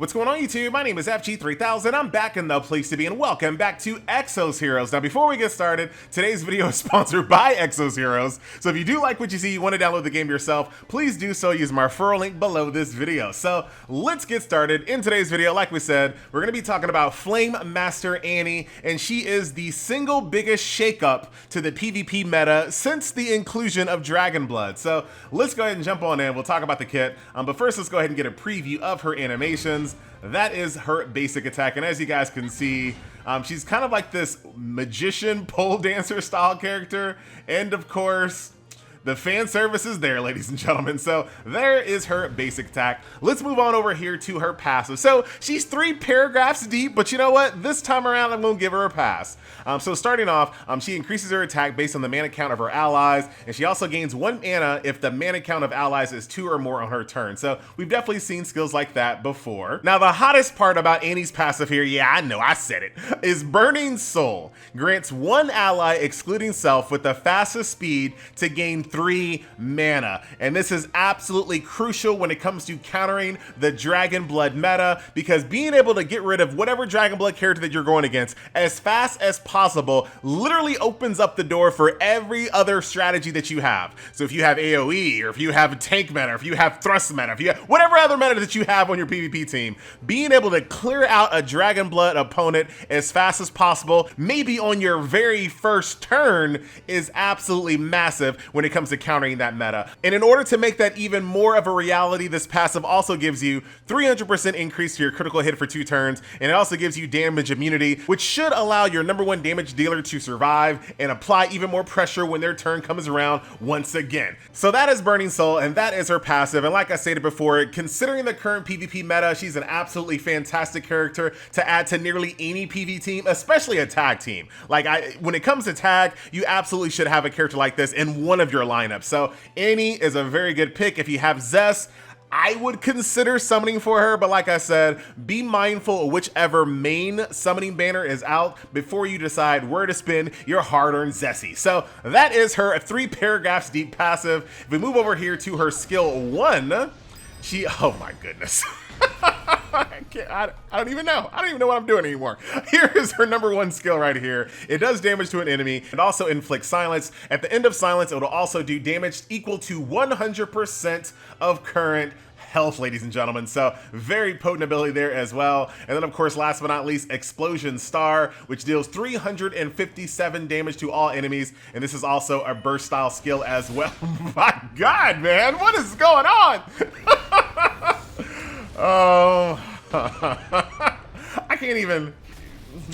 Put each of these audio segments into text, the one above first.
What's going on, YouTube? My name is FG3000. I'm back in the place to be, and welcome back to Exos Heroes. Now, before we get started, today's video is sponsored by Exos Heroes. So if you do like what you see, you want to download the game yourself, please do so using my referral link below this video. So let's get started. In today's video, like we said, we're going to be talking about Flame Master Annie, and she is the single biggest shakeup to the PvP meta since the inclusion of Dragon Blood. So let's go ahead and jump on in. We'll talk about the kit, but first let's go ahead and get a preview of her animations. That is her basic attack, and as you guys can see, she's kind of like this magician pole dancer style character, and of course the fan service is there, ladies and gentlemen. So there is her basic attack. Let's move on over here to her passive. So she's 3 paragraphs deep, but you know what? This time around, I'm gonna give her a pass. So starting off, she increases her attack based on the mana count of her allies, and she also gains 1 mana if the mana count of allies is 2 or more on her turn. So we've definitely seen skills like that before. Now, the hottest part about Annie's passive here, yeah, I know, I said it, is Burning Soul. Grants 1 ally, excluding self, with the fastest speed to gain 3 mana, and this is absolutely crucial when it comes to countering the Dragon Blood meta, because being able to get rid of whatever Dragon Blood character that you're going against as fast as possible literally opens up the door for every other strategy that you have. So if you have AoE, or if you have tank meta, or if you have thrust meta, if you have whatever other meta that you have on your PvP team, being able to clear out a Dragon Blood opponent as fast as possible, maybe on your very first turn, is absolutely massive when it comes to countering that meta. And in order to make that even more of a reality, this passive also gives you 300% increase to your critical hit for 2 turns, and it also gives you damage immunity, which should allow your #1 damage dealer to survive and apply even more pressure when their turn comes around once again. So that is Burning Soul, and that is her passive. And like I stated before, considering the current PvP meta, she's an absolutely fantastic character to add to nearly any PvP team, especially a tag team. Like, when it comes to tag, you absolutely should have a character like this in one of your lineups. So Annie is a very good pick. If you have Zest, I would consider summoning for her, but like I said, be mindful of whichever main summoning banner is out before you decide where to spend your hard-earned Zessie. So that is her 3 paragraphs deep passive. If we move over here to her skill 1, she, oh my goodness. I don't even know. I don't even know what I'm doing anymore. Here is her #1 skill right here. It does damage to an enemy. It also inflicts silence. At the end of silence, it will also do damage equal to 100% of current health, ladies and gentlemen. So very potent ability there as well. And then of course, last but not least, Explosion Star, which deals 357 damage to all enemies. And this is also a burst style skill as well. My God, man, what is going on? Oh, I can't even.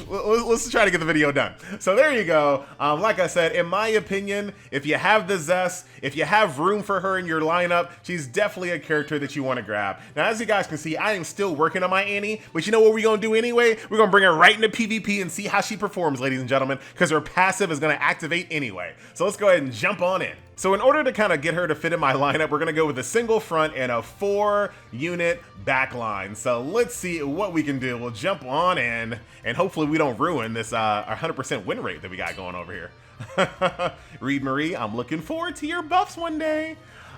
Let's try to get the video done. So there you go. Like I said, in my opinion, if you have the Zest, if you have room for her in your lineup, she's definitely a character that you want to grab. Now, as you guys can see, I am still working on my Annie, but you know what we're going to do anyway? We're going to bring her right into PvP and see how she performs, ladies and gentlemen, because her passive is going to activate anyway. So let's go ahead and jump on in. So in order to kind of get her to fit in my lineup, we're going to go with a single front and a 4-unit backline. So let's see what we can do. We'll jump on in, and hopefully we don't ruin this 100% win rate that we got going over here. Reed Marie, I'm looking forward to your buffs one day.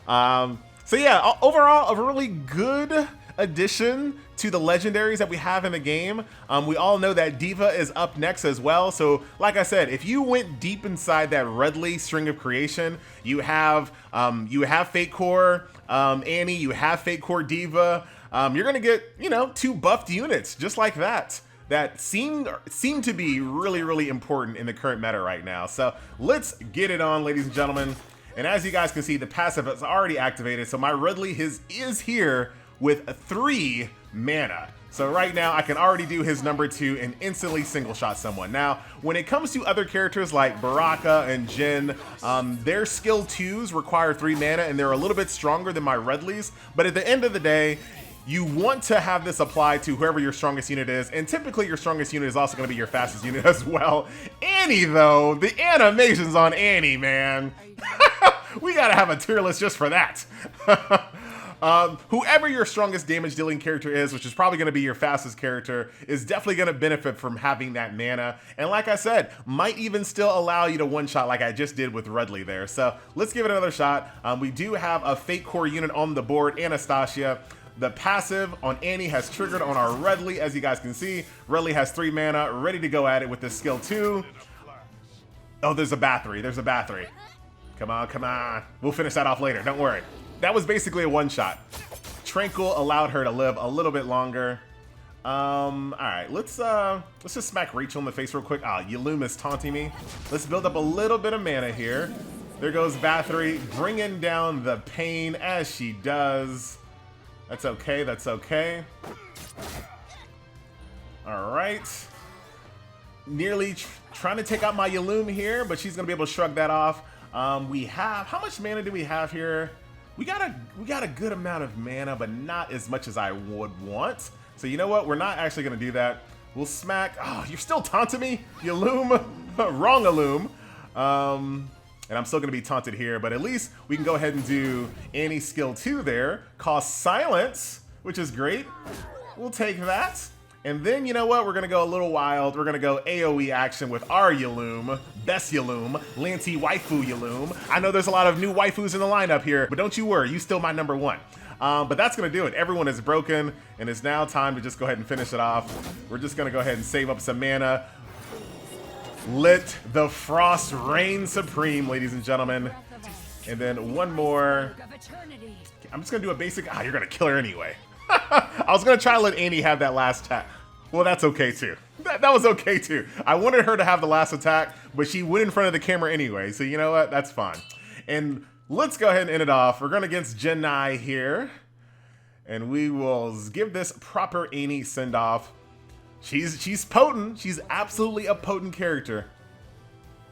So yeah, overall, a really good addition to the legendaries that we have in the game. We all know that Diva is up next as well. So like I said, if you went deep inside that Redley string of creation, you have Fatecore Annie, you have Fatecore Diva. You're gonna get, you know, 2 buffed units just like that seem to be really, really important in the current meta right now. So let's get it on, ladies and gentlemen. And as you guys can see, the passive is already activated. So my Redley is here with 3 mana. So right now I can already do his #2 and instantly single shot someone. Now, when it comes to other characters like Baraka and Jin, their skill 2s require 3 mana, and they're a little bit stronger than my Redleys. But at the end of the day, you want to have this apply to whoever your strongest unit is, and typically your strongest unit is also going to be your fastest unit as well. Annie, though, the animations on Annie, man. We gotta have a tier list just for that. Whoever your strongest damage dealing character is, which is probably going to be your fastest character, is definitely going to benefit from having that mana. And like I said, might even still allow you to one-shot like I just did with Redley there. So let's give it another shot. We do have a Fatecore unit on the board, Anastasia. The passive on Annie has triggered on our Redley, as you guys can see. Redley has 3 mana, ready to go at it with this skill 2. Oh, there's a battery. There's a battery. Come on, come on. We'll finish that off later. Don't worry. That was basically a one-shot. Tranquil allowed her to live a little bit longer. All right, let's just smack Rachel in the face real quick. Ah, Yulum is taunting me. Let's build up a little bit of mana here. There goes Bathory, bringing down the pain as she does. That's okay, that's okay. All right. Nearly trying to take out my Yulum here, but she's gonna be able to shrug that off. We have, how much mana do we have here? We got a good amount of mana, but not as much as I would want. So you know what? We're not actually gonna do that. We'll smack. Oh, you're still taunting me, Yulum. Wrong Yulum. And I'm still gonna be taunted here, but at least we can go ahead and do Annie's skill 2 there. Cost silence, which is great. We'll take that. And then, you know what? We're gonna go a little wild. We're gonna go AoE action with our Yulum, best Yulum, Lanty waifu Yulum. I know there's a lot of new waifus in the lineup here, but don't you worry, you still my number 1. But that's gonna do it. Everyone is broken, and it's now time to just go ahead and finish it off. We're just gonna go ahead and save up some mana. Let the frost reign supreme, ladies and gentlemen. And then one more. I'm just gonna do a basic. Ah, you're gonna kill her anyway. I was gonna try to let Annie have that last attack. Well, that's okay too. That was okay too. I wanted her to have the last attack, but she went in front of the camera anyway. So you know what? That's fine. And let's go ahead and end it off. We're going against Genai here. And we will give this proper Annie send-off. She's potent. She's absolutely a potent character.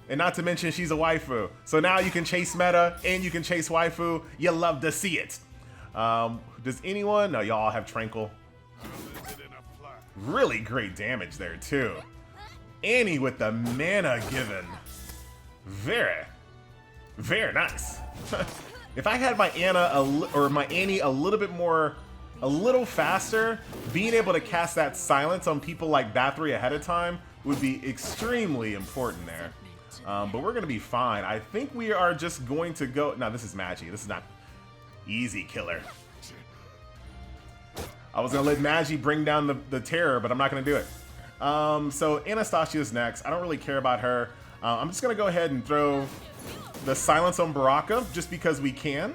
And not to mention she's a waifu. So now you can chase meta and you can chase waifu. You love to see it. Does anyone? No, y'all have Tranquil. Really great damage there too. Annie with the mana given. Very, very nice. If I had my Annie a little bit more, a little faster, being able to cast that silence on people like Bathory ahead of time would be extremely important there. But we're gonna be fine. I think we are just going to go. No, this is Magi. This is not easy killer. I was gonna let Magi bring down the terror, but I'm not gonna do it. So Anastasia's next. I don't really care about her. I'm just gonna go ahead and throw the silence on Baraka just because we can.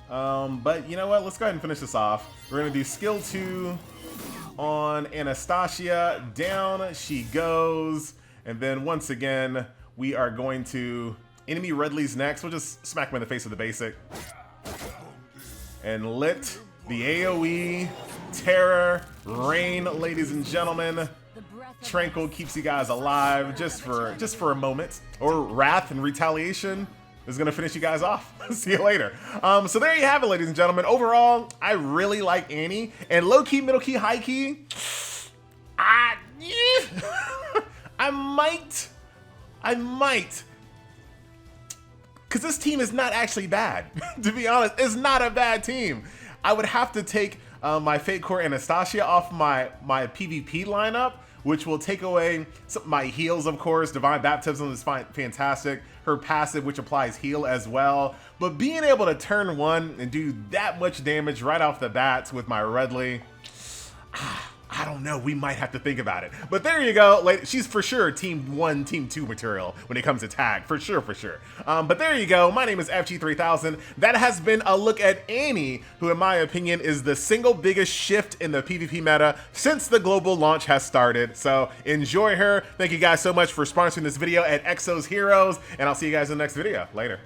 But you know what? Let's go ahead and finish this off. We're gonna do skill 2 on Anastasia. Down she goes. And then once again, we are going to enemy Redley's next. We'll just smack him in the face with the basic. And let the AoE terror reign, ladies and gentlemen. Tranquil keeps you guys alive just for a moment. Or Wrath and Retaliation is gonna finish you guys off. See you later. So there you have it, ladies and gentlemen. Overall, I really like Annie. And low key, middle key, high key, I might. Because this team is not actually bad. To be honest, it's not a bad team. I would have to take my Fatecore Anastasia off my PvP lineup, which will take away my heals, of course. Divine Baptism is fantastic. Her passive, which applies heal as well. But being able to turn 1 and do that much damage right off the bat with my Redley, I don't know, we might have to think about it. But there you go. She's for sure Team 1, Team 2 material when it comes to tag. For sure. But there you go. My name is FG3000. That has been a look at Annie, who in my opinion is the single biggest shift in the PvP meta since the global launch has started. So enjoy her. Thank you guys so much for sponsoring this video at Exos Heroes. And I'll see you guys in the next video. Later.